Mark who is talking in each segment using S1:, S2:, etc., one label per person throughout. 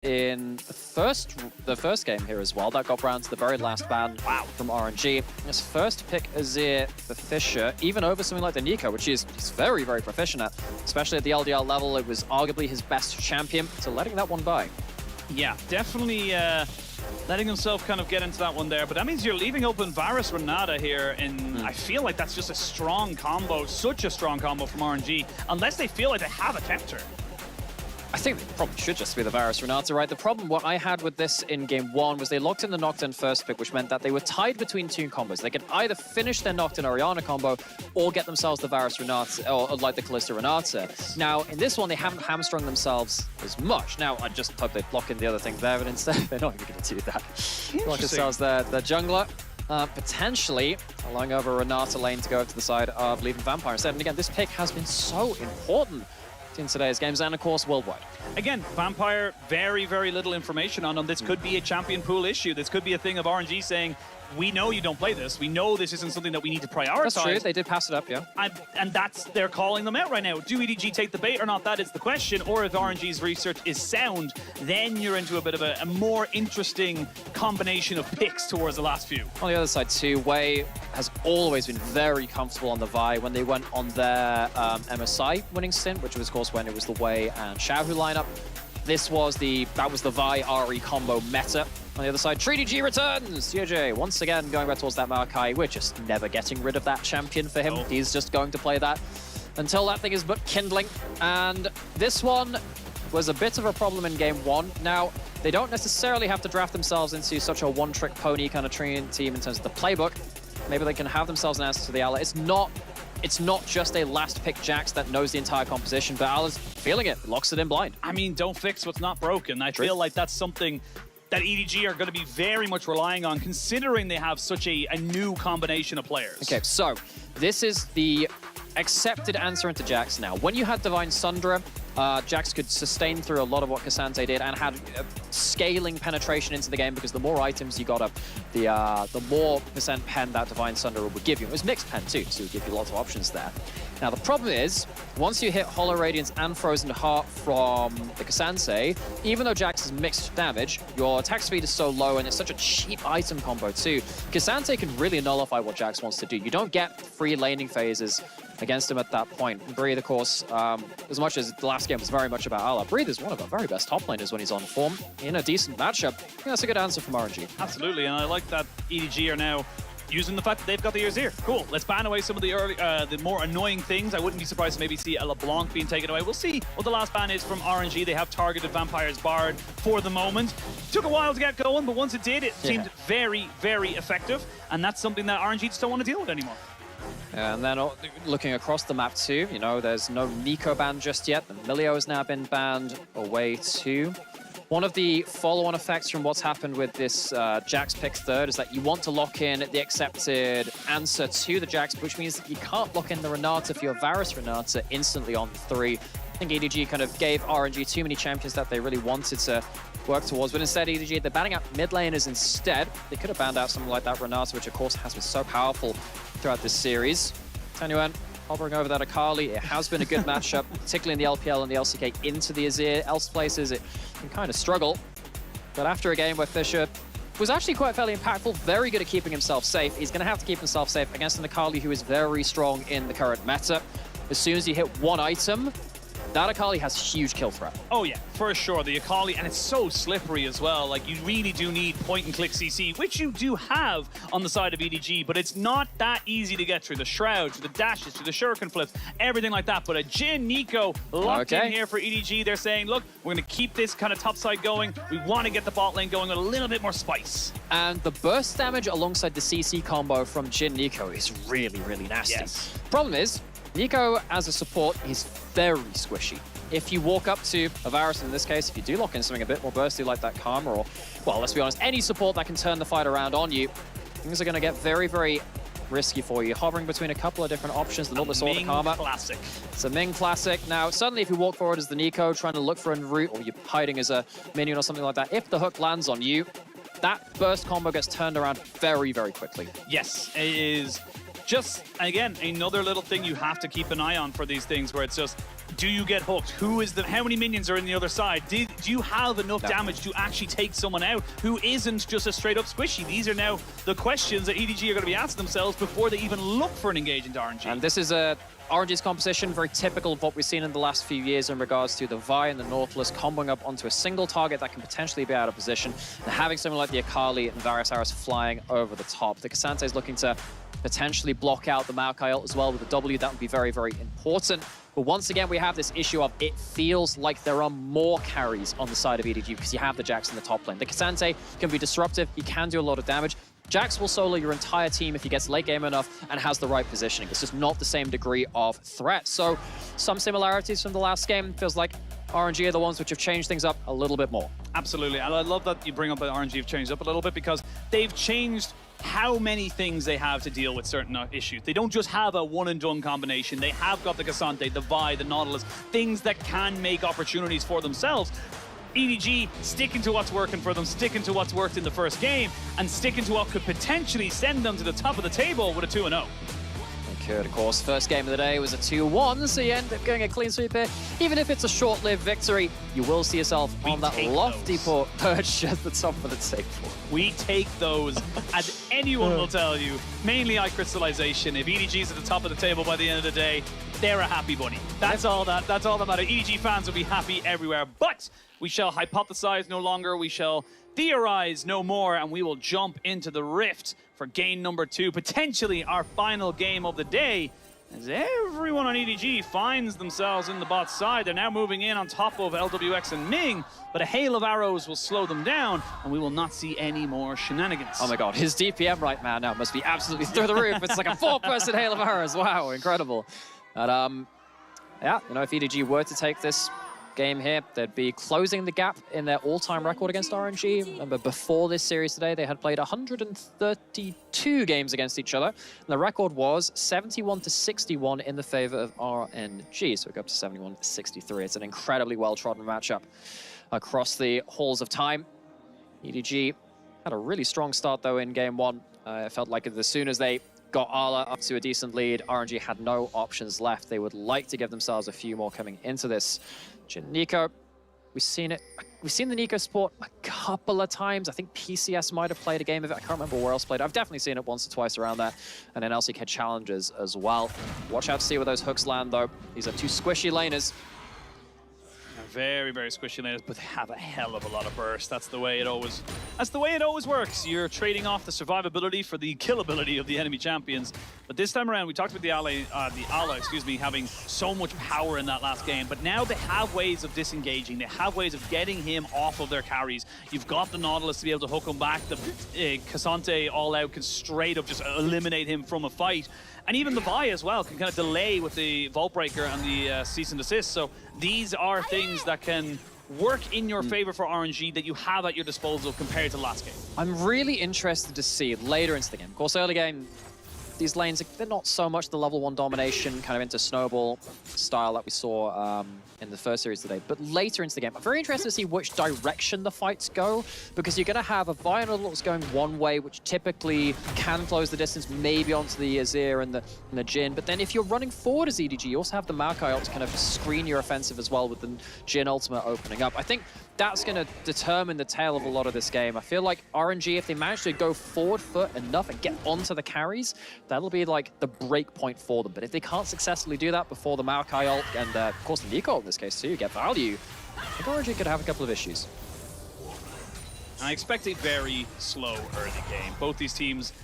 S1: in the first game here as well. That got round to the very last ban from RNG. His first pick Azir for Fisher, even over something like the Nico, which he's very, very proficient at, especially at the LDL level. It was arguably his best champion, so letting that one by.
S2: Yeah, definitely letting himself kind of get into that one there, but that means you're leaving open Varus Renata here, and I feel like that's just a strong combo, such a strong combo from RNG, unless they feel like they have a counter.
S1: I think it probably should just be the Varus Renata, right? The problem what I had with this in game one was they locked in the Nocturne first pick, which meant that they were tied between two combos. They could either finish their Nocturne Orianna combo or get themselves the Varus Renata, or like the Kalista Renata. Now, in this one, they haven't hamstrung themselves as much. Now, I just hope they block in the other thing there, but instead, they're not even going to do that. Block themselves their jungler. Potentially allowing over Renata lane to go to the side of leaving Vampire instead. And again, this pick has been so important in today's games and of course worldwide.
S2: Again, Vampire, very, very little information on them. This could be a champion pool issue. This could be a thing of RNG saying, we know you don't play this. We know this isn't something that we need to prioritize.
S1: That's true. They did pass it up, yeah.
S2: And they're calling them out right now. Do EDG take the bait or not? That is the question. Or if RNG's research is sound, then you're into a bit of a more interesting combination of picks towards the last few.
S1: On the other side too, Wei has always been very comfortable on the Vi. When they went on their MSI winning stint, which was of course when it was the Wei and Xiaohu lineup, that was the Vi RE combo meta. On the other side, EDG returns! GJ once again going back towards that Maokai. We're just never getting rid of that champion for him. He's just going to play that until that thing is but kindling. And this one was a bit of a problem in game one. Now, they don't necessarily have to draft themselves into such a one-trick pony kind of team in terms of the playbook. Maybe they can have themselves an answer to the ally. It's not just a last pick Jax that knows the entire composition, but Ala's feeling it, locks it in blind.
S2: I mean, don't fix what's not broken. I feel like that's something that EDG are going to be very much relying on, considering they have such a new combination of players.
S1: Okay, so this is the accepted answer into Jax now. When you had Divine Sundra, Jax could sustain through a lot of what Cassante did and had scaling penetration into the game because the more items you got up, the more percent pen that Divine Sundra would give you. It was mixed pen too, so it would give you lots of options there. Now the problem is, once you hit Hollow Radiance and Frozen Heart from the Cassante, even though Jax is mixed damage, your attack speed is so low and it's such a cheap item combo too. Cassante can really nullify what Jax wants to do. You don't get free laning phases against him at that point. Breathe, of course, as much as the last game was very much about Ala, Breathe is one of our very best top laners when he's on form in a decent matchup. I think that's a good answer from RNG.
S2: Absolutely, and I like that EDG are now using the fact that they've got the Azir. Cool, let's ban away some of the early, the more annoying things. I wouldn't be surprised to maybe see a LeBlanc being taken away. We'll see what the last ban is from RNG. They have targeted Vampire's Bard for the moment. Took a while to get going, but once it did, it seemed very, very effective, and that's something that RNG just don't want to deal with anymore.
S1: And then looking across the map too, you know, there's no Nico ban just yet. The Milio has now been banned away too. One of the follow-on effects from what's happened with this Jax pick third is that you want to lock in the accepted answer to the Jax, which means that you can't lock in the Renata for your Varus Renata instantly on 3. I think EDG kind of gave RNG too many champions that they really wanted to work towards, but instead EDG, they're banning out mid laners instead. They could have banned out something like that Renata, which of course has been so powerful throughout this series. Tenuan hovering over that Akali. It has been a good matchup, particularly in the LPL and the LCK into the Azir. Else places it can kind of struggle. But after a game where Fisher was actually quite fairly impactful, very good at keeping himself safe, he's going to have to keep himself safe against an Akali who is very strong in the current meta. As soon as you hit one item, that Akali has huge kill threat.
S2: Oh yeah, for sure, the Akali, and it's so slippery as well. Like, you really do need point-and-click CC, which you do have on the side of EDG, but it's not that easy to get through the Shrouds, through the dashes, through the Shuriken flips, everything like that. But a Jhin Nico locked in here for EDG. They're saying, look, we're going to keep this kind of top side going. We want to get the bot lane going with a little bit more spice.
S1: And the burst damage alongside the CC combo from Jhin Nico is really, really nasty.
S2: Yes.
S1: Problem is, Nico, as a support, he's very squishy. If you walk up to a Varus, in this case, if you do lock in something a bit more bursty like that Karma, or, well, let's be honest, any support that can turn the fight around on you, things are going to get very, very risky for you. Hovering between a couple of different options, the Nautilus or the Karma.
S2: Classic.
S1: It's a Ming classic. Now, suddenly if you walk forward as the Nico, trying to look for a route, or you're hiding as a minion or something like that, if the hook lands on you, that burst combo gets turned around very, very quickly.
S2: Yes, it is. Just, again, another little thing you have to keep an eye on for these things where it's just, Do you get hooked? How many minions are in the other side? Do you have enough damage to actually take someone out who isn't just a straight up squishy? These are now the questions that EDG are going to be asking themselves before they even look for an engage into RNG.
S1: And this is RNG's composition, very typical of what we've seen in the last few years in regards to the Vi and the Nautilus comboing up onto a single target that can potentially be out of position, and having someone like the Akali and Varus Aris flying over the top. The Cassante is looking to potentially block out the Maokai ult as well with the W. That would be very, very important. But once again, we have this issue of it feels like there are more carries on the side of EDG because you have the Jax in the top lane. The Cassante can be disruptive. He can do a lot of damage. Jax will solo your entire team if he gets late game enough and has the right positioning. It's just not the same degree of threat. So some similarities from the last game. Feels like RNG are the ones which have changed things up a little bit more.
S2: Absolutely, and I love that you bring up that RNG have changed up a little bit because they've changed how many things they have to deal with certain issues. They don't just have a one-and-done combination. They have got the Cassante, the Vi, the Nautilus, things that can make opportunities for themselves. EDG sticking to what's working for them, sticking to what's worked in the first game, and sticking to what could potentially send them to the top of the table with a 2-0.
S1: Could, of course, first game of the day was a 2-1, so you end up getting a clean sweep here. Even if it's a short-lived victory, you will see yourself on that lofty perch at the top of the table.
S2: We take those, as anyone will tell you. Mainly eye crystallization. If EDG's at the top of the table by the end of the day, they're a happy bunny. That's all that matters. EDG fans will be happy everywhere. But we shall hypothesize no longer. We shall theorize no more, and we will jump into the rift for game number 2, potentially our final game of the day, as everyone on EDG finds themselves in the bot side. They're now moving in on top of LWX and Ming, but a hail of arrows will slow them down, and we will not see any more shenanigans.
S1: Oh my god, his DPM right now must be absolutely through the roof. It's like a 4-person hail of arrows. Wow, incredible. But yeah, you know, if EDG were to take this game here, they'd be closing the gap in their all-time record against RNG. Remember, before this series today, they had played 132 games against each other. And the record was 71-61 in the favor of RNG. So we go up to 71-63. It's an incredibly well-trodden matchup across the halls of time. EDG had a really strong start, though, in game 1. It felt like as soon as they got Arla up to a decent lead, RNG had no options left. They would like to give themselves a few more coming into this. Nico, we've seen the Nico sport a couple of times. I think PCS might have played a game of it. I can't remember where else played. I've definitely seen it once or twice around there. And then LCK challenges as well. Watch out to see where those hooks land, though. These are two squishy laners.
S2: Very, very squishy laners, but they have a hell of a lot of burst. That's the way it always works. You're trading off the survivability for the killability of the enemy champions. But this time around, we talked about the Ala, excuse me, having so much power in that last game. But now they have ways of disengaging. They have ways of getting him off of their carries. You've got the Nautilus to be able to hook him back. The Cassante all out can straight up just eliminate him from a fight. And even the Vi as well can kind of delay with the Vault Breaker and the Cease and Desist. So these are things that can work in your favor for RNG that you have at your disposal compared to last game.
S1: I'm really interested to see later into the game. Of course, early game, these lanes, they're not so much the level 1 domination, kind of into snowball style that we saw in the first series today. But later into the game, I'm very interested to see which direction the fights go, because you're going to have a Vi that's going one way, which typically can close the distance, maybe onto the Azir and the Jhin. But then if you're running forward as EDG, you also have the Maokai ult to kind of screen your offensive as well with the Jhin ultimate opening up. I think that's going to determine the tail of a lot of this game. I feel like RNG, if they manage to go forward foot enough and get onto the carries, that'll be like the break point for them. But if they can't successfully do that before the Maokai ult and, of course, the Nico ult in this case too, get value, I think RNG could have a couple of issues.
S2: I expect a very slow early game. Both these teams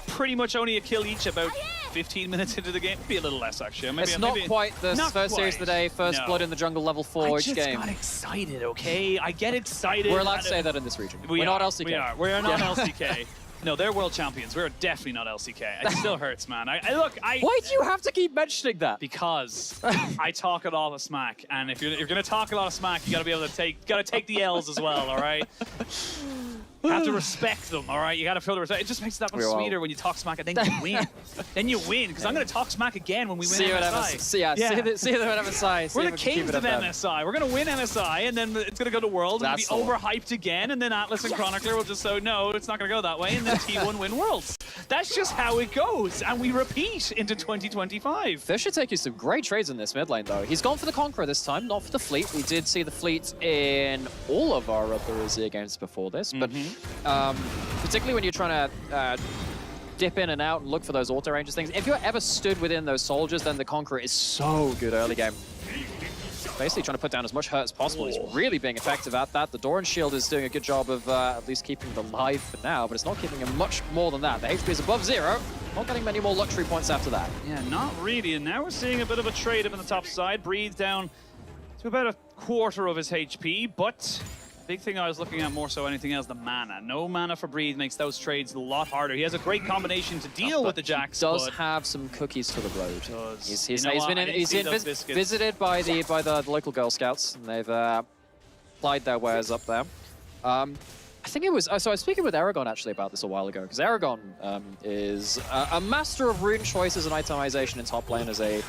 S2: pretty much only a kill each about 15 minutes into the game. Maybe a little less, actually. Maybe,
S1: it's not quite the first series of the day, first blood in the jungle level 4 each game.
S2: I just got excited, okay? I get excited.
S1: We're allowed to say that in this region. We're not LCK.
S2: We are not LCK. No, they're world champions. We're definitely not LCK. It still hurts, man. Look,
S1: why do you have to keep mentioning that?
S2: Because I talk a lot of smack, and if you're gonna talk a lot of smack, you gotta be able to take the L's as well. All right. You have to respect them, all right? You got to feel the respect. It just makes it that much sweeter when you talk smack and then you win. Then you win, because I'm going to talk smack again when we win MSI.
S1: See them at MSI.
S2: We're the kings of MSI. We're going to win MSI, and then it's going to go to World, and it'll be overhyped again, and then Atlas and Chronicler will just say, no, it's not going to go that way, and the T1 win Worlds. That's just how it goes, and we repeat into 2025.
S1: This should take you some great trades in this mid lane, though. He's gone for the Conqueror this time, not for the Fleet. We did see the Fleet in all of our other Azir games before this, but particularly when you're trying to dip in and out and look for those auto ranges things, if you're ever stood within those soldiers, then the Conqueror is so good early game. Basically trying to put down as much hurt as possible. He's really being effective at that. The Doran Shield is doing a good job of at least keeping them alive for now, but it's not keeping him much more than that. The HP is above 0. Not getting many more luxury points after that.
S2: Yeah, not really. And now we're seeing a bit of a trade up on the top side. Breathe down to about a quarter of his HP, but big thing I was looking at more so anything else, the mana. No mana for Breathe makes those trades a lot harder. He has a great combination to deal with the Jax.
S1: He does have some cookies for the road. He's been
S2: visited
S1: by the local Girl Scouts, and they've applied their wares up there. I think it was, so I was speaking with Aragon actually about this a while ago, because Aragon is a master of rune choices and itemization in top lane as a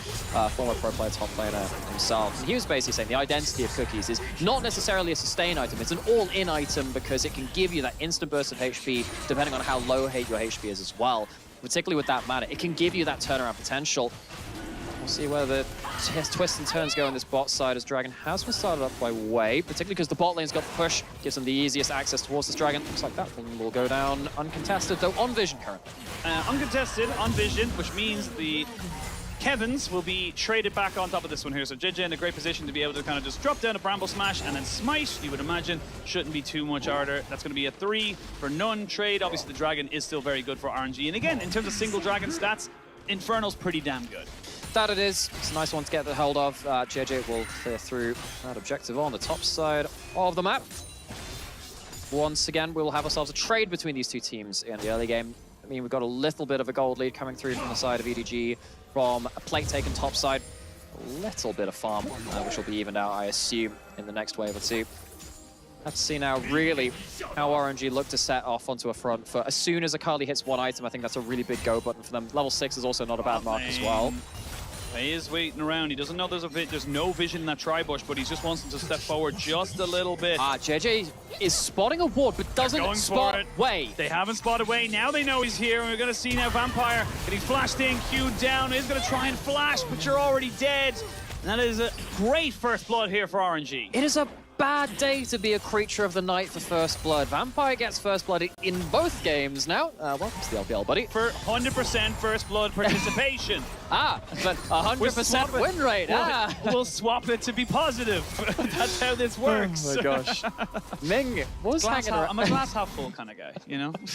S1: former pro player top laner himself. And he was basically saying the identity of cookies is not necessarily a sustain item, it's an all-in item because it can give you that instant burst of HP depending on how low your HP is as well. Particularly with that mana, it can give you that turnaround potential. We'll see where the twists and turns go on this bot side as Dragon has been started up by Wei, particularly because the bot lane's got the push, gives them the easiest access towards this Dragon. Looks like that one will go down uncontested, though on Vision currently.
S2: Uncontested on Vision, which means the Kevins will be traded back on top of this one here. So JJ in a great position to be able to kind of just drop down a Bramble Smash and then Smite, you would imagine, shouldn't be too much harder. That's going to be a 3 for none trade. Obviously the Dragon is still very good for RNG. And again, in terms of single Dragon stats, Infernal's pretty damn good.
S1: That it is. It's a nice one to get the hold of. JJ will clear through that objective on the top side of the map. Once again, we'll have ourselves a trade between these two teams in the early game. I mean, we've got a little bit of a gold lead coming through from the side of EDG from a plate taken top side. A little bit of farm, which will be evened out, I assume, in the next wave or two. Let's see now, really, how RNG look to set off onto a front for as soon as Akali hits one item. I think that's a really big go button for them. Level 6 is also not a bad mark as well.
S2: He is waiting around. He doesn't know there's no vision in that tri-bush, but he just wants him to step forward just a little bit.
S1: JJ is spotting a ward, but doesn't spot Wei.
S2: They haven't spotted Wei. Now they know he's here, and we're going to see now Vampire getting flashed in, queued down. He's going to try and flash, but you're already dead. And that is a great first blood here for RNG.
S1: It is a bad day to be a creature of the night for first blood. Vampire gets first blood in both games now. Welcome to the LPL, buddy.
S2: For 100% first blood participation.
S1: But 100% win rate.
S2: We'll swap it to be positive. That's how this works.
S1: Oh my gosh. Ming, what was hanging around?
S2: I'm a glass half full kind of guy, you know?
S1: I'm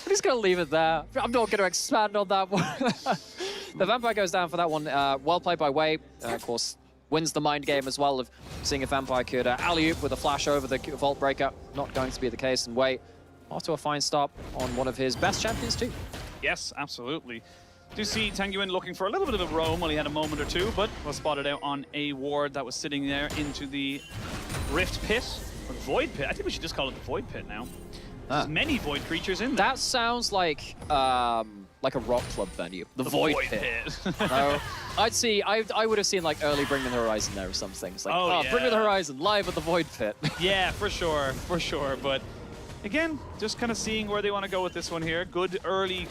S1: just going to leave it there. I'm not going to expand on that one. The Vampire goes down for that one. Well played by Wei. Of course, wins the mind game as well of seeing if Vampire could alley-oop with a flash over the Vault Breaker. Not going to be the case, and Wei off to a fine stop on one of his best champions too.
S2: Yes, absolutely. Do see Tanguin looking for a little bit of a roam while he had a moment or two, but was spotted out on a ward that was sitting there into the Rift Pit, or Void Pit. I think we should just call it the Void Pit now. There's many Void creatures in there.
S1: That sounds like a rock club venue. The Void Pit. No, I would have seen like early Bring Me the Horizon there or some things. Like,
S2: yeah.
S1: Bring Me the Horizon, live at the Void Pit.
S2: Yeah, for sure. But again, just kind of seeing where they want to go with this one here. Good early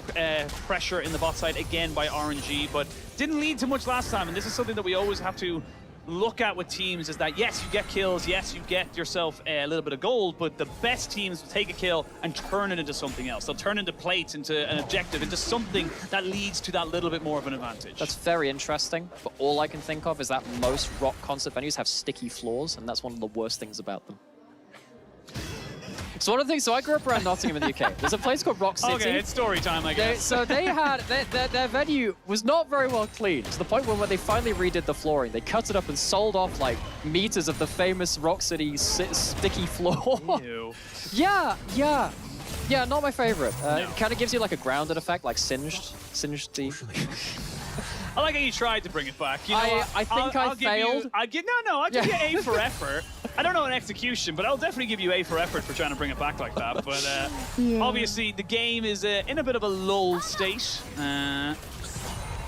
S2: pressure in the bot side again by RNG, but didn't lead to much last time. And this is something that we always have to look at with teams, is that yes, you get kills, yes, you get yourself a little bit of gold, but the best teams will take a kill and turn it into something else. They'll turn into plates, into an objective, into something that leads to that little bit more of an advantage.
S1: That's very interesting, but all I can think of is that most rock concert venues have sticky floors, and that's one of the worst things about them. So one of the things, so I grew up around Nottingham in the UK. There's a place called Rock City.
S2: Okay, it's story time, I guess.
S1: So they had, their venue was not very well cleaned, to the point where when they finally redid the flooring, they cut it up and sold off like meters of the famous Rock City sticky floor.
S2: Ew.
S1: Yeah, not my favorite. No. It kind of gives you like a grounded effect, like singed deep.
S2: I like how you tried to bring it back. You know,
S1: I think I failed.
S2: I'll give you A for effort. I don't know an execution, but I'll definitely give you A for effort for trying to bring it back like that. But obviously, the game is in a bit of a lull state.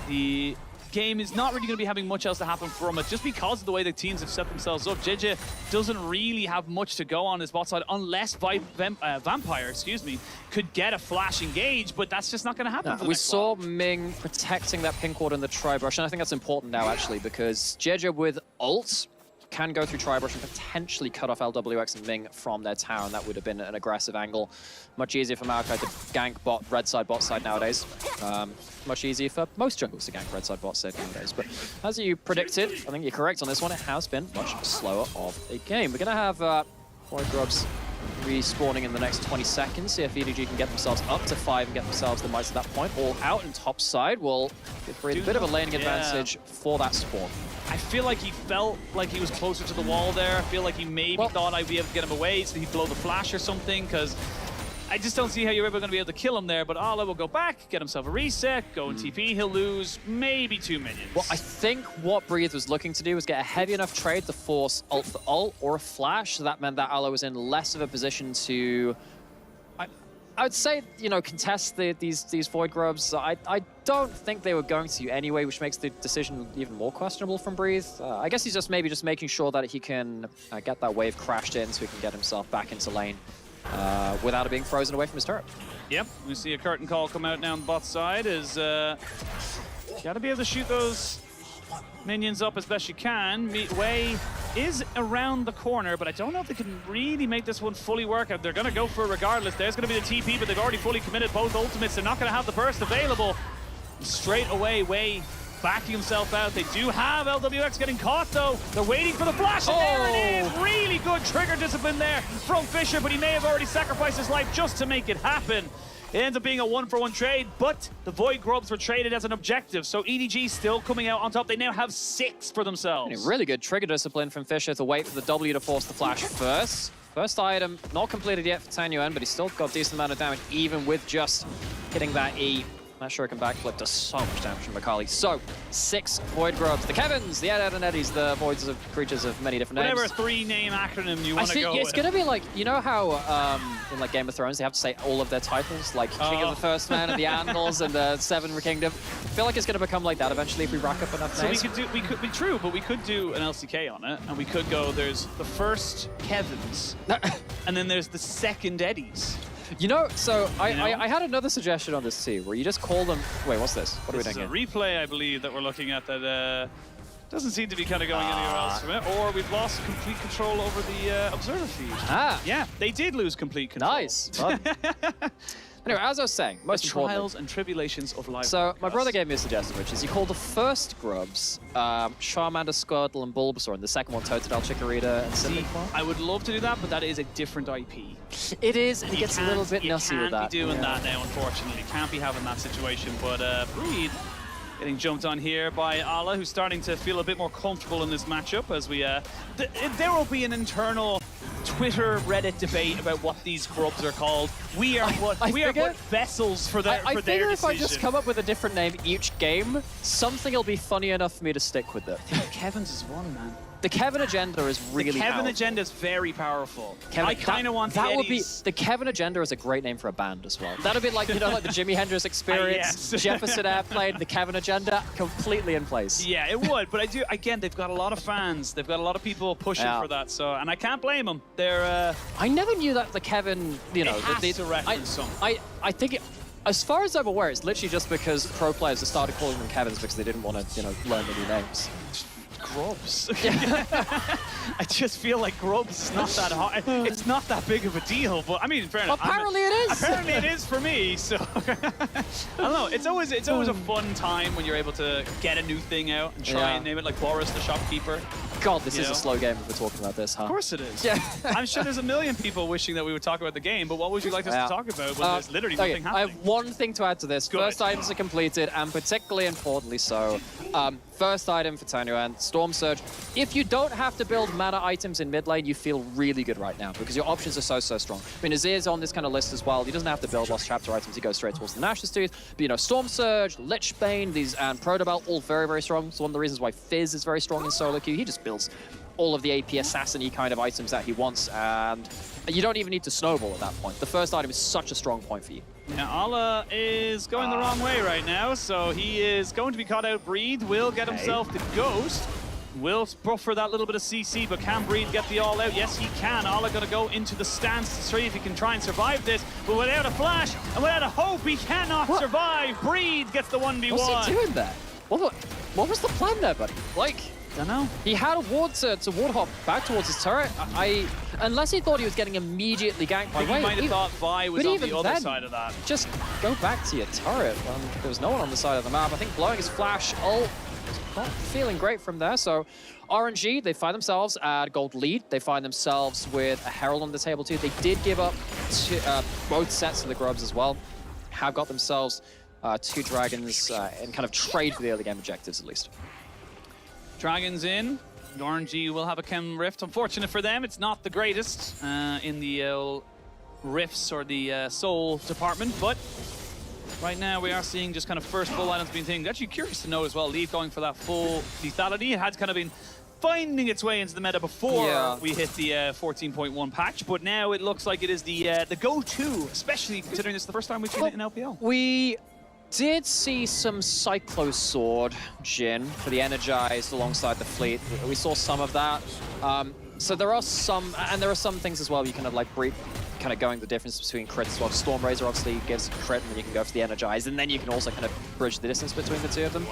S2: The game is not really going to be having much else to happen from it, just because of the way the teams have set themselves up. JJ doesn't really have much to go on his bot side unless Vampire, excuse me, could get a flash engage, but that's just not going to happen.
S1: We saw Ming protecting that pink ward in the tri-brush, and I think that's important now, actually, because JJ with ult can go through tri-brush and potentially cut off LWX and Ming from their tower, and that would have been an aggressive angle. Much easier for Maokai to gank bot, red side, bot side nowadays. Much easier for most jungles to gank red side, bot side nowadays. But as you predicted, I think you're correct on this one, it has been much slower of a game. We're going to have Void Grubs respawning in the next 20 seconds, see if EDG can get themselves up to 5 and get themselves the mites at that point. All out and top side will give Breathe a bit of a laning advantage for that spawn.
S2: I feel like he felt like he was closer to the wall there. I feel like he maybe thought I'd be able to get him away, so he'd blow the flash or something, because I just don't see how you're ever going to be able to kill him there. But Ala will go back, get himself a reset, go in TP, he'll lose maybe 2 minions.
S1: Well, I think what Breathe was looking to do was get a heavy enough trade to force ult for ult or a flash, so that meant that Ala was in less of a position to... I would say, you know, contest these Void Grubs. I don't think they were going to anyway, which makes the decision even more questionable from Breathe. I guess he's maybe just making sure that he can get that wave crashed in so he can get himself back into lane without it being frozen away from his turret.
S2: Yep, we see a curtain call come out now on the bot side. Is gotta be able to shoot those minions up as best you can. Wei is around the corner, but I don't know if they can really make this one fully work out. They're going to go for it regardless. There's going to be the TP, but they've already fully committed both ultimates. They're not going to have the burst available. Straight away, Wei backing himself out. They do have LWX getting caught, though. They're waiting for the flash, and there it is. Really good trigger discipline there from Fisher, but he may have already sacrificed his life just to make it happen. It ends up being a 1-for-1 trade, but the Void Grubs were traded as an objective, so EDG still coming out on top. They now have 6 for themselves.
S1: Really good trigger discipline from Fisher to wait for the W to force the flash first. First item, not completed yet for Tanyuan, but he's still got a decent amount of damage, even with just hitting that E. That Shuriken backflip does so much damage from Akali. So, 6 Void Grubs. The Kevins, the Ed and Eddies, the Voids of creatures of many different names.
S2: Whatever 3-name acronym you want to go with.
S1: It's going to be like, you know how in like Game of Thrones they have to say all of their titles? Like King of the First Man and the Andals and the Seven Kingdom. I feel like it's going to become like that eventually if we rack up enough names.
S2: So we could be true, but we could do an LCK on it, and we could go, there's the first Kevins, and then there's the second Eddies.
S1: You know, so I had another suggestion on this too, where you just call them... Wait, what's this? What are we doing here?
S2: This is a replay, I believe, that we're looking at that doesn't seem to be kind of going anywhere else from it. Or we've lost complete control over the observer feed. Yeah, they did lose complete control.
S1: Nice. Anyway, as I was saying, most importantly,
S2: trials and tribulations of life.
S1: So my brother gave me a suggestion, which is you call the first Grubs Charmander, Squirtle, and Bulbasaur, and the second one Totodile, Chikorita, and Cyndaquil.
S2: I would love to do that, but that is a different IP.
S1: It is, and it gets a little bit nussy with that.
S2: You can't be doing that now, unfortunately. You can't be having that situation, but Breed getting jumped on here by Ala, who's starting to feel a bit more comfortable in this matchup as we... there will be an internal Twitter, Reddit debate about what these Grubs are called. We are what vessels for their
S1: I figure if
S2: decision.
S1: I just come up with a different name each game, something will be funny enough for me to stick with it.
S2: Kevin's is one, man.
S1: The Kevin agenda is really
S2: The Kevin
S1: powerful.
S2: agenda is very powerful.
S1: Kevin,
S2: I kind of want
S1: that
S2: the
S1: would be
S2: Eddies.
S1: the Kevin agenda is a great name for a band as well. That'd be like, you know, like the Jimi Hendrix Experience,
S2: Yes.
S1: Jefferson Airplane, the Kevin agenda, completely in place.
S2: Yeah, it would, but I do. Again, they've got a lot of fans. They've got a lot of people pushing for that. So, and I can't blame them. They're.
S1: I never knew that the Kevin, you know,
S2: it has to reference something.
S1: I think it, as far as I'm aware, it's literally just because pro players have started calling them Kevins because they didn't want to, you know, learn the new names.
S2: Grubs. I just feel like Grubs is not that hard. It's not that big of a deal, but I mean, fair enough.
S1: Apparently it is.
S2: Apparently it is for me. So I don't know. It's always a fun time when you're able to get a new thing out and try and name it, like Boris the Shopkeeper.
S1: God, this is a slow game if we're talking about this, huh?
S2: Of course it is.
S1: Yeah.
S2: I'm sure there's a million people wishing that we would talk about the game, but what would you like us to talk about when there's literally nothing happening?
S1: I have one thing to add to this. First items are completed, and particularly importantly so. First item for Tanyuan, Storm Surge. If you don't have to build mana items in mid lane, you feel really good right now because your options are so strong. I mean, Azir's on this kind of list as well. He doesn't have to build Lost Chapter items. He goes straight towards the Nash's Tooth. But, you know, Storm Surge, Lich Bane, these and Protobelt, all very strong. It's one of the reasons why Fizz is very strong in solo queue. He just builds all of the AP assassin-y kind of items that he wants, and you don't even need to snowball at that point. The first item is such a strong point for you.
S2: Yeah, Ala is going the wrong way right now, so he is going to be caught out. Breed will get himself the Ghost. Will buffer that little bit of CC, but can Breed get the all out? Yes, he can. Ala going to go into the stance to see if he can try and survive this, but without a flash and without a hope, he cannot survive. Breed gets the 1v1.
S1: What's he doing there? What was the plan there, buddy? Like,
S2: don't know.
S1: He had a ward to ward hop back towards his turret. Unless he thought he was getting immediately ganked by
S2: He might have thought Vi was on the other side of that.
S1: Just go back to your turret. There was no one on the side of the map. I think blowing his flash ult, not feeling great from there. So RNG, they find themselves at gold lead. They find themselves with a Herald on the table too. They did give up both sets of the grubs as well. Have got themselves 2 dragons and kind of trade for the early game objectives at least.
S2: Dragons in. RNG will have a Chem Rift. Unfortunate for them, it's not the greatest in the Rifts or the Soul department, but right now we are seeing just kind of first full items being taken. Actually curious to know as well, Leaf going for that full lethality. It had kind of been finding its way into the meta before we hit the 14.1 patch, but now it looks like it is the go-to, especially considering it's the first time we've seen it in LPL.
S1: We did see some Cyclo Sword, Jhin, for the Energized alongside the fleet. We saw some of that. So there are some, and there are some things as well you kind of like kind of going the difference between crits as well. Storm Razor obviously gives a crit, and then you can go for the Energized, and then you can also kind of bridge the distance between the two of them.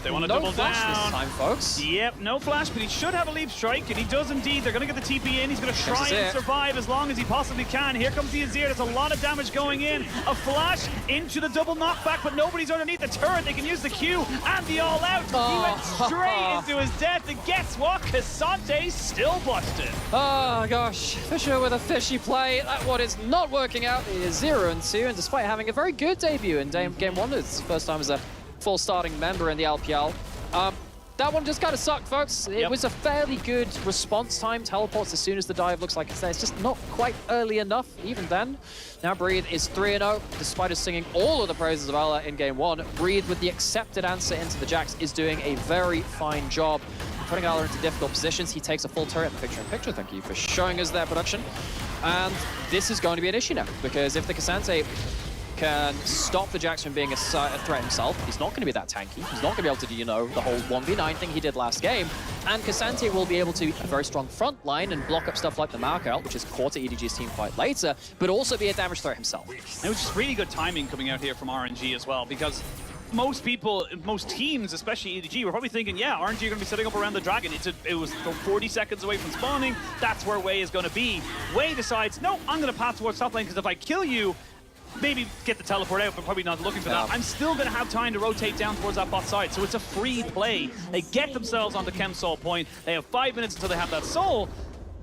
S2: They want to double
S1: flash
S2: down.
S1: This time, folks.
S2: Yep, no flash, but he should have a leap strike, and he does indeed. They're going to get the TP in. He's going to try and survive as long as he possibly can. Here comes the Azir. There's a lot of damage going in. A flash into the double knockback, but nobody's underneath the turret. They can use the Q and the all out. He went straight into his death, and guess what? Cassante still busted.
S1: Oh gosh, Fisher with a fishy play. That one is not working out. He is 0-2, and despite having a very good debut in game 1, it's first time as a full starting member in the LPL. That one just kind of sucked, folks. It was a fairly good response time. Teleports as soon as the dive looks like it's there. It's just not quite early enough, even then. Now Breathe is 3-0, despite us singing all of the praises of Ella in game 1. Breathe, with the accepted answer into the Jax, is doing a very fine job putting Ella into difficult positions. He takes a full turret in picture-in-picture. Thank you for showing us their production. And this is going to be an issue now, because if the Cassante can stop the Jax from being a threat himself, he's not going to be that tanky. He's not going to be able to do, you know, the whole 1v9 thing he did last game. And Cassante will be able to a very strong front line and block up stuff like the Markout, which is core to EDG's team fight later, but also be a damage threat himself.
S2: It was just really good timing coming out here from RNG as well, because most people, most teams, especially EDG, were probably thinking, yeah, RNG are going to be setting up around the Dragon. It was 40 seconds away from spawning. That's where Wei is going to be. Wei decides, no, I'm going to path towards top lane, because if I kill you, maybe get the teleport out, but probably not looking for that. I'm still going to have time to rotate down towards that bot side, so it's a free play. They get themselves onto Chem Soul point. They have 5 minutes until they have that Soul.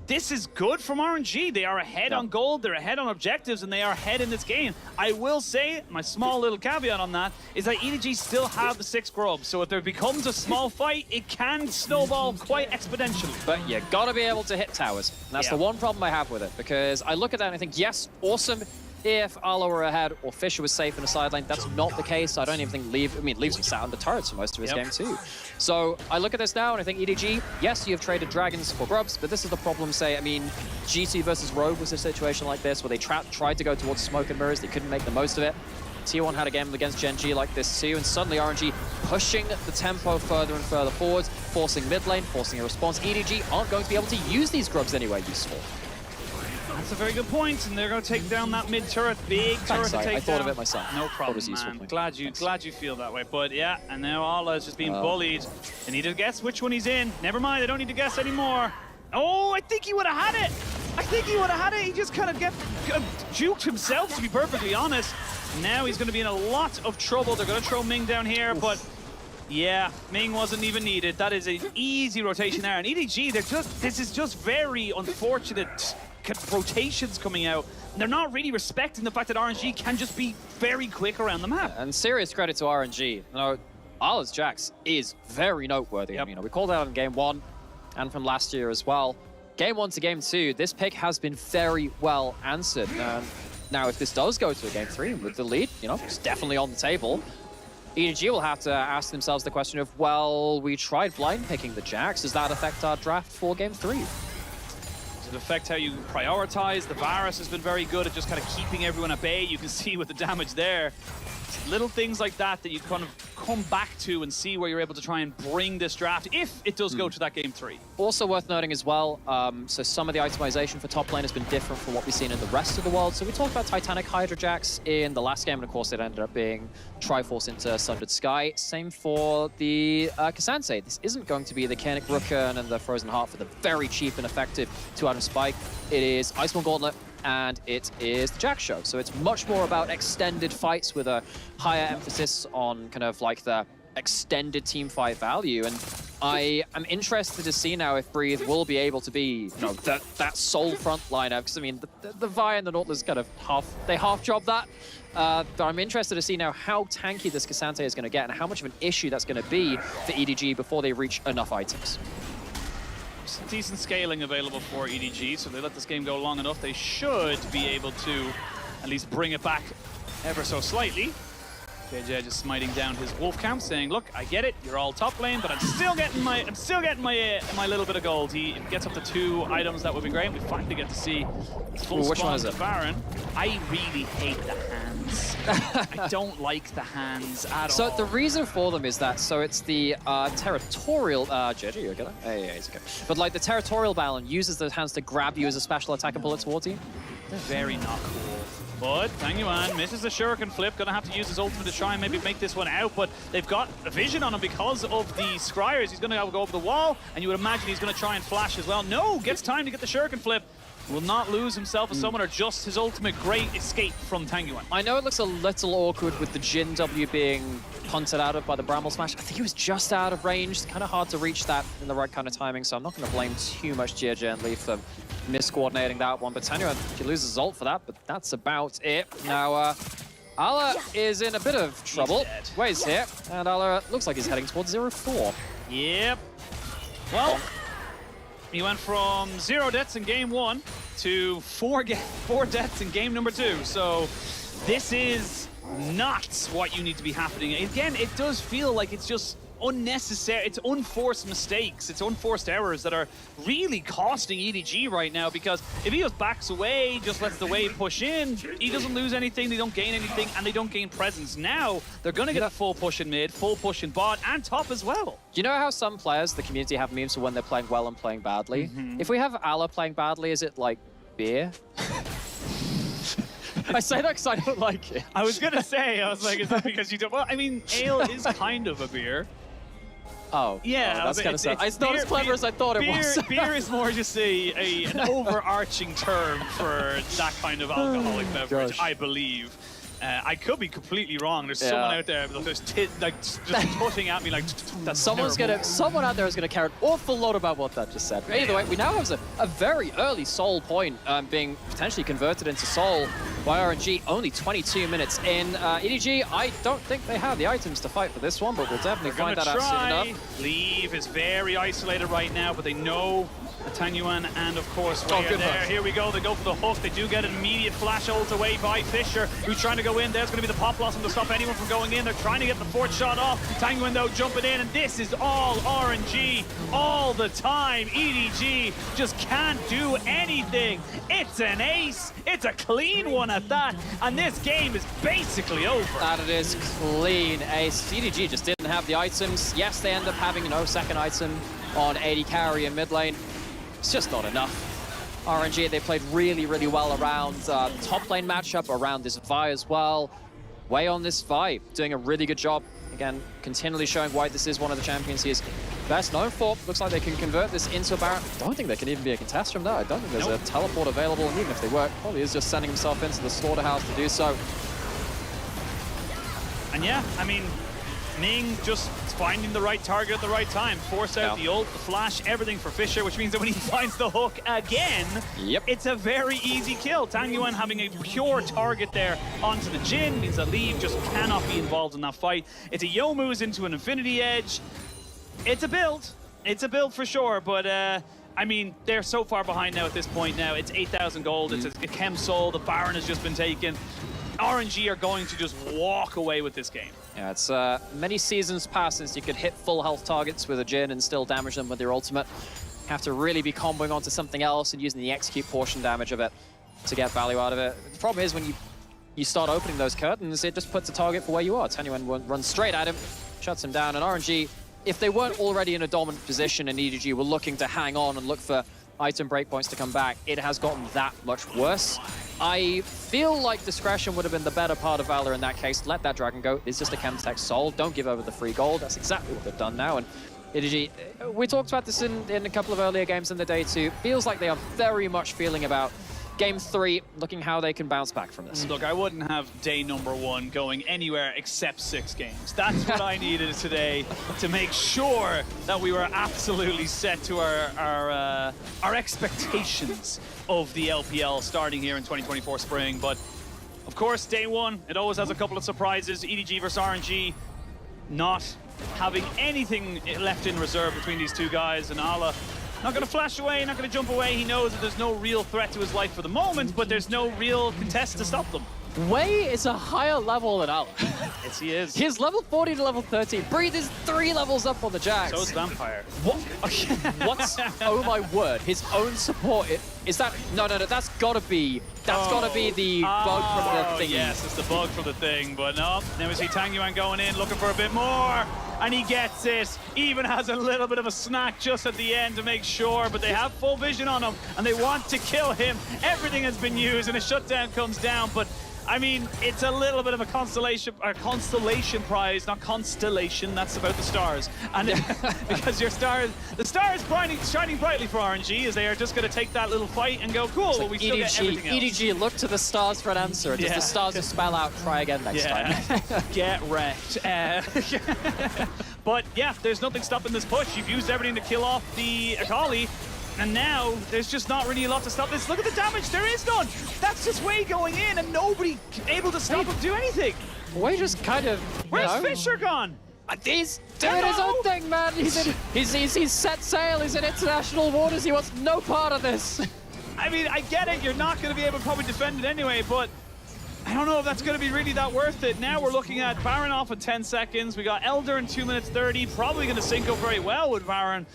S2: This is good from RNG. They are ahead on gold, they're ahead on objectives, and they are ahead in this game. I will say, my small little caveat on that, is that EDG still have the 6 grubs, so if there becomes a small fight, it can snowball quite exponentially.
S1: But you gotta be able to hit towers. And that's the one problem I have with it, because I look at that and I think, yes, awesome if Arlo were ahead or Fisher was safe in a side lane. That's not the case. I don't even think Leaves was sat on the turrets for most of his game too. So I look at this now and I think EDG, yes, you have traded dragons for grubs, but this is the problem, say, I mean, G2 versus Rogue was a situation like this where they tried to go towards smoke and mirrors, they couldn't make the most of it. T1 had a game against Gen G like this too, and suddenly RNG pushing the tempo further and further forwards, forcing mid lane, forcing a response. EDG aren't going to be able to use these grubs anywhere useful.
S2: That's a very good point, and they're going to take down that mid turret, big turret to take down.
S1: I thought of it myself.
S2: No problem, man. Glad you feel that way. But yeah, and now Ala is just being bullied. They need to guess which one he's in. Never mind, they don't need to guess anymore. Oh, I think he would have had it. I think he would have had it. He just kind of juked himself, to be perfectly honest. Now he's going to be in a lot of trouble. They're going to throw Ming down here, but yeah, Ming wasn't even needed. That is an easy rotation there. And EDG, this is just very unfortunate rotations coming out. And they're not really respecting the fact that RNG can just be very quick around the map.
S1: And serious credit to RNG. You know, Ala's Jax is very noteworthy. You know, we called out in game 1 and from last year as well. Game 1 to game 2, this pick has been very well answered. Now, if this does go to a game 3 with the lead, you know, it's definitely on the table. EDG will have to ask themselves the question of, well, we tried blind picking the Jax. Does that affect our draft for game 3?
S2: It affects how you prioritize. The Varus has been very good at just kind of keeping everyone at bay. You can see with the damage there. Little things like that that you kind of come back to and see where you're able to try and bring this draft if it does go to that game 3.
S1: Also worth noting as well, so some of the itemization for top lane has been different from what we've seen in the rest of the world. So we talked about Titanic Hydra Jacks in the last game, and of course it ended up being Triforce into Sundered Sky. Same for the Cassante. This isn't going to be the Koenig Rooken and the Frozen Heart for the very cheap and effective 2-item spike. It is Iceborne Gauntlet, and it is the Jack Show. So it's much more about extended fights with a higher emphasis on kind of like the extended team fight value. And I am interested to see now if Breathe will be able to be, you know, that sole frontliner. Because I mean, the Vi and the Nautilus kind of half job that. But I'm interested to see now how tanky this Cassante is going to get and how much of an issue that's going to be for EDG before they reach enough items.
S2: Some decent scaling available for EDG, so they let this game go long enough, they should be able to at least bring it back ever so slightly. JJ just smiting down his wolf camp, saying, "Look, I get it. You're all top lane, but I'm still getting my little bit of gold." He gets up to 2 items. That would be great. We finally get to see full spawn to Baron. I really hate the hands. I don't like the hands at all.
S1: So the reason for them is that it's the territorial. JJ, you okay? Hey, yeah, he's okay. But like the territorial Baron uses those hands to grab you as a special attack and pull it towards you.
S2: They're very not cool. But Tang Yuan misses the shuriken flip, gonna have to use his ultimate to try and maybe make this one out, but they've got a vision on him because of the scryers. He's gonna go over the wall, and you would imagine he's gonna try and flash as well. No, gets time to get the shuriken flip. Will not lose himself a summoner, just his ultimate great escape from Tang Yuan.
S1: I know it looks a little awkward with the Jin W being punted out of by the Bramble Smash. I think he was just out of range. It's kind of hard to reach that in the right kind of timing, so I'm not going to blame too much JJ and Lee for miscoordinating that one. But Tang Yuan, he loses ult for that, but that's about it. Now, Ala is in a bit of trouble. Way's here, and Ala looks like he's heading towards 0-4.
S2: Yep. Well, he went from 0 deaths in game 1 to 4 deaths in game number 2. So this is not what you need to be happening. Again, it does feel like it's just unnecessary. It's unforced mistakes. It's unforced errors that are really costing EDG right now, because if he just backs away, just lets the wave push in, he doesn't lose anything, they don't gain anything, and they don't gain presence. Now, they're going to get a full push in mid, full push in bot, and top as well.
S1: You know how some players, the community, have memes for when they're playing well and playing badly? If we have Ala playing badly, is it like beer? I say that because I don't like it.
S2: I was going to say, I was like, is that because you don't? Well, I mean, ale is kind of a beer.
S1: Oh,
S2: yeah,
S1: that's kind of sad. It's not as clever as I thought it was.
S2: Beer is more just an overarching term for that kind of alcoholic beverage, I believe. I could be completely wrong. There's someone out there just putting at me like that's
S1: someone out there is gonna care an awful lot about what that just said. Either way, we now have a very early soul point being potentially converted into soul by RNG. Only 22 minutes in. EDG, I don't think they have the items to fight for this one, but we'll definitely find that out soon enough.
S2: Leave is very isolated right now, but they know Tang Yuan and of course Wei are there. Here we go, they go for the hook. They do get an immediate flash ult away by Fisher, who's trying to go in. There's going to be the pop blossom to stop anyone from going in. They're trying to get the 4th shot off. Tang Yuan though jumping in, and this is all RNG all the time. EDG just can't do anything. It's an ace. It's a clean one at that, and this game is basically over.
S1: That it is clean ace. EDG just didn't have the items. Yes, they end up having second item on AD carry in mid lane. It's just not enough. RNG, they played really, really well around top lane matchup, around this Vi as well. Way on this Vi, doing a really good job. Again, continually showing why this is one of the champions he is best known for. Looks like they can convert this into a Baron. I don't think there can even be a contest from that. I don't think there's a teleport available, and even if they were, probably is just sending himself into the slaughterhouse to do so.
S2: And yeah, I mean, Ning just finding the right target at the right time. Force out the ult, the flash, everything for Fisher, which means that when he finds the hook again, it's a very easy kill. Tang Yuan having a pure target there onto the Jin means that Leave just cannot be involved in that fight. It's a Youmu's into an Infinity Edge. It's a build. It's a build for sure, but I mean, they're so far behind now at this point now. It's 8,000 gold, it's a Chem Soul, the Baron has just been taken. RNG are going to just walk away with this game.
S1: Yeah, it's many seasons past since you could hit full health targets with a Jin and still damage them with your ultimate. have to really be comboing onto something else and using the execute portion damage of it to get value out of it. The problem is when you start opening those curtains, it just puts a target for where you are. Tenuan runs straight at him, shuts him down, and RNG, if they weren't already in a dominant position and EDG were looking to hang on and look for item breakpoints to come back, it has gotten that much worse. I feel like discretion would have been the better part of Valor in that case. Let that dragon go. It's just a Chemtech soul. Don't give over the free gold. That's exactly what they've done now. And EDG, we talked about this in a couple of earlier games in the day too. Feels like they are very much feeling about Game 3, looking how they can bounce back from this.
S2: Look, I wouldn't have day number 1 going anywhere except 6 games. That's what I needed today to make sure that we were absolutely set to our expectations of the LPL starting here in 2024 spring. But of course, day 1, it always has a couple of surprises. EDG versus RNG, not having anything left in reserve between these two guys, and Ala not going to flash away, not going to jump away. He knows that there's no real threat to his life for the moment, but there's no real contest to stop them.
S1: Wei is a higher level than Ala.
S2: Yes, he is.
S1: He's level 40 to level 13. Breathe is 3 levels up on the Jax.
S2: So is Vampire.
S1: What? What? Oh my word! His own support. Is that? No. That's gotta be. That's gotta be the bug from the thing.
S2: Yes, it's the bug from the thing. But no. Then we see Tangyuan going in, looking for a bit more, and he gets it. Even has a little bit of a snack just at the end to make sure. But they have full vision on him, and they want to kill him. Everything has been used, and a shutdown comes down. But I mean, it's a little bit of a constellation prize, not constellation. That's about the stars, and because the star is shining brightly for RNG, as they are just going to take that little fight and go, cool. Well, we still get everything else.
S1: EDG, look to the stars for an answer. Does the stars just spell out try again next time?
S2: Get wrecked. But yeah, there's nothing stopping this push. You've used everything to kill off the Akali. And now, there's just not really a lot to stop this. Look at the damage, there is none! That's just Wei going in and nobody able to stop him do anything!
S1: Wei just kind of,
S2: where's Fisher gone?
S1: He's doing his own thing, man! He's set sail, he's in international waters, he wants no part of this!
S2: I mean, I get it, you're not going to be able to probably defend it anyway, but I don't know if that's going to be really that worth it. Now we're looking at Baron off at 10 seconds, we got Elder in 2 minutes 30, probably going to sync up very well with Baron.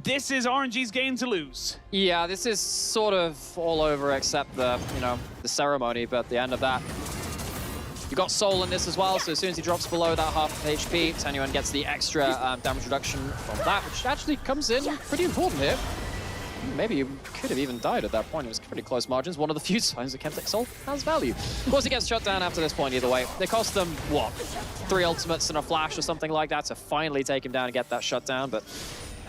S2: This is RNG's game to lose. Yeah, this is sort of all over except the, the ceremony, but at the end of that, you got Soul in this as well, so as soon as he drops below that half of HP, Tenuan gets the extra damage reduction from that, which actually comes in pretty important here. Maybe you could have even died at that point. It was pretty close margins. One of the few signs that Chemtech Soul has value. Of course, he gets shut down after this point either way. They cost them, what, 3 ultimates and a flash or something like that to finally take him down and get that shut down, but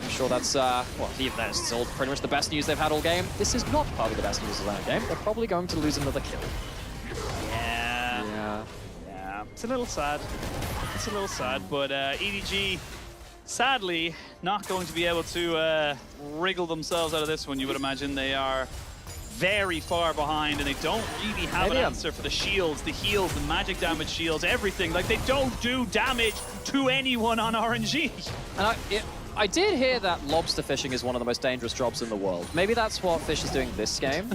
S2: I'm sure that's, well, even then, it's still pretty much the best news they've had all game. This is not probably the best news of that game. They're probably going to lose another kill. Yeah. It's a little sad. It's a little sad, but EDG, sadly, not going to be able to wriggle themselves out of this one, you would imagine. They are very far behind, and they don't really have an answer for the shields, the heals, the magic damage shields, everything. Like, they don't do damage to anyone on RNG. And I did hear that lobster fishing is one of the most dangerous jobs in the world. Maybe that's what Fish is doing this game.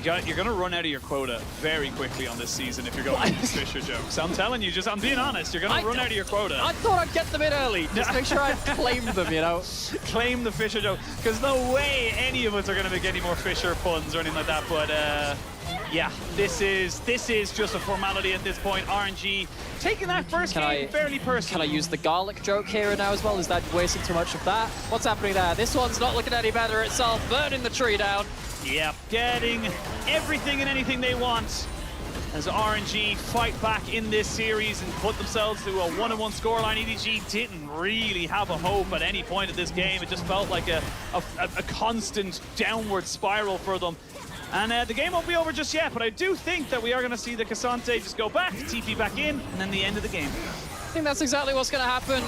S2: You're going to run out of your quota very quickly on this season if you're going with these Fisher jokes. I'm telling you, I'm being honest, you're going to run out of your quota.
S1: I thought I'd get them in early, just make sure I claim them,
S2: Claim the Fisher joke, because no way any of us are going to make any more Fisher puns or anything like that, but yeah, this is just a formality at this point. RNG taking that first game fairly personally.
S1: Can I use the garlic joke here and now as well? Is that wasting too much of that? What's happening there? This one's not looking any better itself. Burning the tree down.
S2: Yep, getting everything and anything they want as RNG fight back in this series and put themselves to a 1-1 scoreline. EDG didn't really have a hope at any point of this game. It just felt like a constant downward spiral for them. And the game won't be over just yet, but I do think that we are going to see the Cassante just go back, TP back in, and then the end of the game.
S1: I think that's exactly what's going to happen.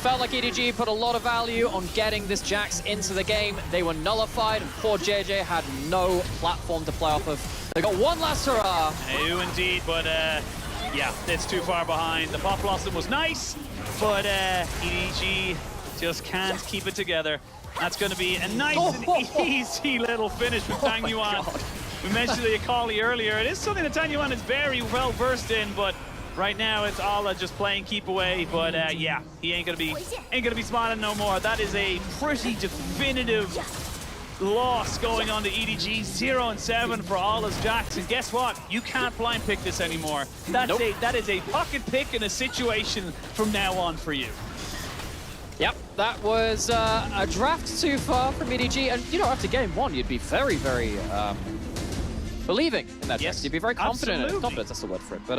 S1: Felt like EDG put a lot of value on getting this Jax into the game. They were nullified, and poor JJ had no platform to play off of. They got one last hurrah.
S2: They do indeed, but yeah, it's too far behind. The Pop Blossom was nice, but EDG just can't keep it together. That's going to be a nice and easy little finish with Tangyuan. We mentioned the Akali earlier. It is something that Tangyuan is very well versed in, but Right now, it's Ala just playing keep away, but yeah, he ain't gonna be smiling no more. That is a pretty definitive loss going on to EDG. 0-7 for Ala's Jax, and guess what? You can't blind pick this anymore. That's that is a pocket pick in a situation from now on for you.
S1: Yep, that was a draft too far from EDG, and you know, after game one, you'd be very, very believing in that
S2: Yes,
S1: draft. You'd be very confident.
S2: absolutely.
S1: Confident, that's the word for it. But